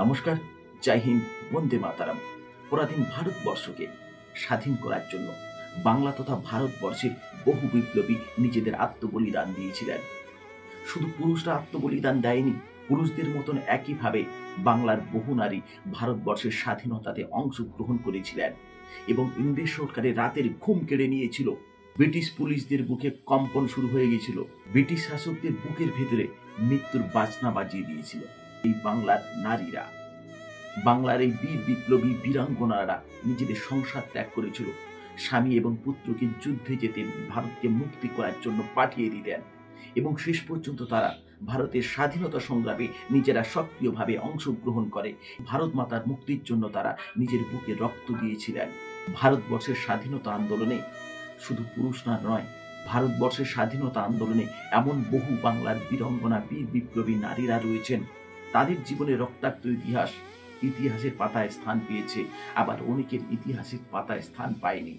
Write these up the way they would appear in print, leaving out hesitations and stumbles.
নমস্কার, জয় হিন্দ, বন্দে মাতারাম। পরাধীন ভারতবর্ষকে স্বাধীন করার জন্য বাংলা তথা ভারতবর্ষের বহু বিপ্লবী নিজেদের আত্মবলিদান দিয়েছিলেন। শুধু পুরুষরা আত্মবলিদান দেয়নি, পুরুষদের মতন একইভাবে বাংলার বহু নারী ভারতবর্ষের স্বাধীনতাতে অংশগ্রহণ করেছিলেন এবং ইংরেজ সরকারের রাতের ঘুম কেড়ে নিয়েছিল। ব্রিটিশ পুলিশদের বুকে কম্পন শুরু হয়ে গেছিল, ব্রিটিশ শাসকদের বুকের ভেতরে মৃত্যুর বাজনা বাজিয়ে দিয়েছিল এই বাংলার নারীরা। বাংলার এই বীর বিপ্লবী বীরাঙ্গনারা নিজেদের সংসার ত্যাগ করেছিল, স্বামী এবং পুত্রকে যুদ্ধে যেতে ভারতকে মুক্তি করার জন্য পাঠিয়ে দিতেন এবং শেষ পর্যন্ত তারা ভারতের স্বাধীনতা সংগ্রামে নিজেরা সক্রিয়ভাবে অংশগ্রহণ করে। ভারত মাতার মুক্তির জন্য তারা নিজের বুকে রক্ত দিয়েছিলেন। ভারতবর্ষের স্বাধীনতা আন্দোলনে শুধু পুরুষরা নয়, ভারতবর্ষের স্বাধীনতা আন্দোলনে এমন বহু বাংলার বীরাঙ্গনা বীর বিপ্লবী নারীরা রয়েছেন, তাদের জীবনে রক্তাক্ত ইতিহাসের পাতায় স্থান পেয়েছে, আবার অনেকের ইতিহাসের পাতায় স্থান পায়নি।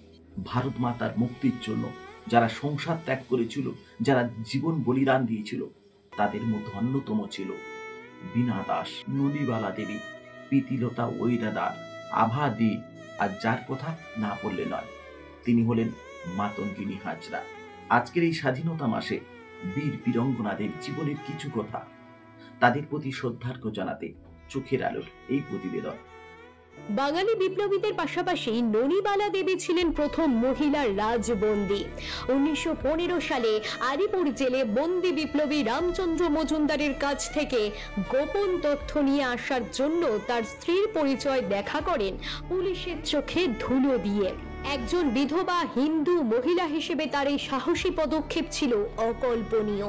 ভারত মাতার মুক্তির জন্য যারা সংসার ত্যাগ করেছিল, যারা জীবন বলিদান দিয়েছিল, তাদের মধ্যে অন্যতম ছিল বীণা দাস, ননীবালা দেবী, প্রীতিলতা ওইরাদার, আভা দে, আর যার কথা না বললে নয়, তিনি হলেন মাতঙ্গিনী হাজরা। আজকের এই স্বাধীনতা মাসে বীর বীরাঙ্গনাদের জীবনের কিছু কথা, তাদের প্রতি শ্রদ্ধার্ঘ্য জানাতে চোখের আলোর এই প্রতিবেদন। বাঙালি বিপ্লবীদের পাশাপাশি ননীবালা দেবী ছিলেন প্রথম মহিলা রাজবন্দী। 1915 সালে আলিপুর জেলে বন্দী বিপ্লবী রামচন্দ্র মজুমদারের কাছ থেকে গোপন তথ্য নিয়ে আসার জন্য তার স্ত্রীর পরিচয় দেখা করেন পুলিশের চোখে ধুলো দিয়ে। একজন বিধবা হিন্দু মহিলা হিসেবে তার এই সাহসী পদক্ষেপ ছিল অকল্পনীয়।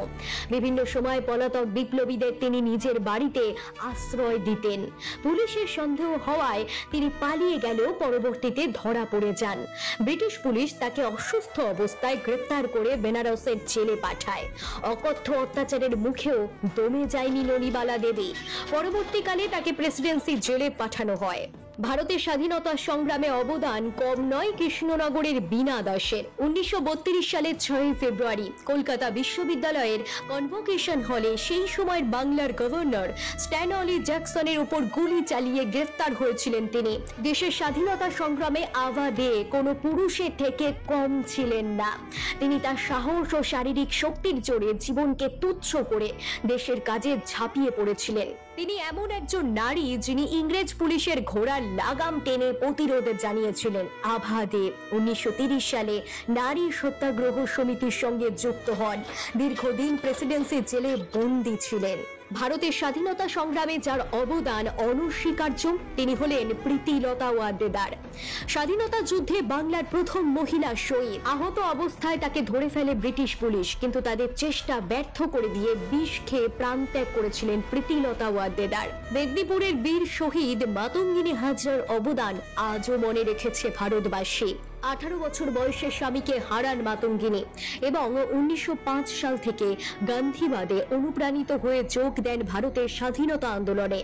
বিভিন্ন সময় পলাতক বিপ্লবীদের তিনি নিজের বাড়িতে আশ্রয় দিতেন। পুলিশের সন্দেহ হওয়ায় তিনি পালিয়ে গেলেও পরবর্তীতে ধরা পড়ে যান। ব্রিটিশ পুলিশ তাকে অসুস্থ অবস্থায় গ্রেপ্তার করে বেনারসের জেলে পাঠায়। অকথ্য অত্যাচারের মুখেও দমে যায়নি ননীবালা দেবী। পরবর্তীকালে তাকে প্রেসিডেন্সি জেলে পাঠানো হয়। ভারতের স্বাধীনতা সংগ্রামে অবদান কম নয় কৃষ্ণনগরের বীণা দাসের। 1932 সালের 6 ফেব্রুয়ারি কলকাতা বিশ্ববিদ্যালয়ের কনভোকেশন হলে সেই সময়ের বাংলার গভর্নর স্ট্যানলি জ্যাকসনের উপর গুলি চালিয়ে গ্রেফতার হয়েছিলেন তিনি। দেশের স্বাধীনতা সংগ্রামে আভা দে কোনো পুরুষের থেকে কম ছিলেন না। তিনি তার সাহস ও শারীরিক শক্তির জোরে জীবনকে তুচ্ছ করে দেশের কাজে ঝাঁপিয়ে পড়েছিলেন। তিনি এমন একজন নারী যিনি ইংরেজ পুলিশের ঘোড়ার লাগাম টেনে প্রতিরোধ জানিয়েছিলেন। আভা দে 1930 সালে নারী সত্যাগ্রহ সমিতির সঙ্গে যুক্ত হন। দীর্ঘদিন প্রেসিডেন্সি জেলে বন্দী ছিলেন। ভারতের স্বাধীনতা সংগ্রামে যার অবদান অনস্বীকার্য, তিনি হলেন প্রীতিলতা ওয়াদ্দেদার। স্বাধীনতা যুদ্ধে বাংলার প্রথম মহিলা শহীদ। আহত অবস্থায় তাকে ধরে ফেলে ব্রিটিশ পুলিশ, কিন্তু তাদের চেষ্টা ব্যর্থ করে দিয়ে বিষ খেয়ে প্রাণ ত্যাগ করেছিলেন প্রীতিলতা ওয়াদ্দেদার। মেদিনীপুরের বীর শহীদ মাতঙ্গিনী হাজরার অবদান আজও মনে রেখেছে ভারতবাসী। 18 বছর বয়সে স্বামীকে হারান মাতঙ্গিনী এবং 1905 সাল থেকে গান্ধীবাদে অনুপ্রাণিত হয়ে যোগ দেন ভারতের স্বাধীনতা আন্দোলনে।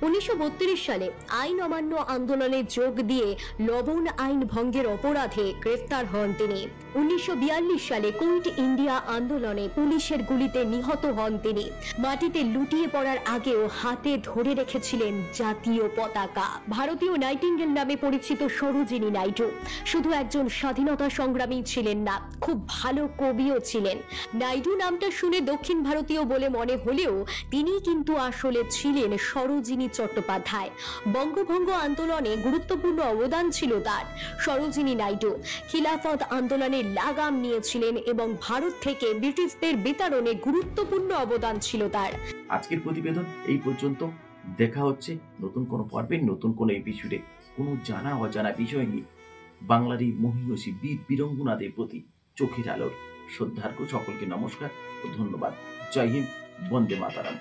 1932 সালে আইন অমান্য আন্দোলনে যোগ দিয়ে লবণ আইন ভঙ্গের অপরাধে গ্রেফতার হন তিনি। 1942 সালে কুইট ইন্ডিয়া আন্দোলনে পুলিশের গুলিতে নিহত হন তিনি। মাটিতে লুটিয়ে পড়ার আগেও হাতে ধরে রেখেছিলেন জাতীয় পতাকা। ভারতীয় নাইটিঙ্গেল নামে পরিচিত সরোজিনী নাইডু শুধু একজন স্বাধীনতা সংগ্রামী ছিলেন না, খুব ভালো কবিও ছিলেন। নাইডু নামটা শুনে দক্ষিণ ভারতীয় বলে মনে হলেও তিনি কিন্তু আসলে ছিলেন সরোজিনী চট্টোপাধ্যায়। বঙ্গভঙ্গ আন্দোলনে গুরুত্বপূর্ণ অবদান ছিল তার। সরোজিনী নাইডু খিলাফত আন্দোলনের লাগাম নিয়েছিলেন এবং ভারত থেকে ব্রিটিশদের বিতাড়নে গুরুত্বপূর্ণ অবদান ছিল তার। আজকের প্রতিবেদন এই পর্যন্ত। দেখা হচ্ছে নতুন কোনো পর্বে, নতুন কোনো এপিসোডে, কোনো জানা অজানা বিষয় নিয়ে। বাংলার এই মহিয়সী বীর বীরাঙ্গনাদের প্রতি চোখের আলোর শ্রদ্ধার্ঘ্য সকলকে নমস্কার ও ধন্যবাদ। জয় হিন্দ, বন্দে মাতারাম।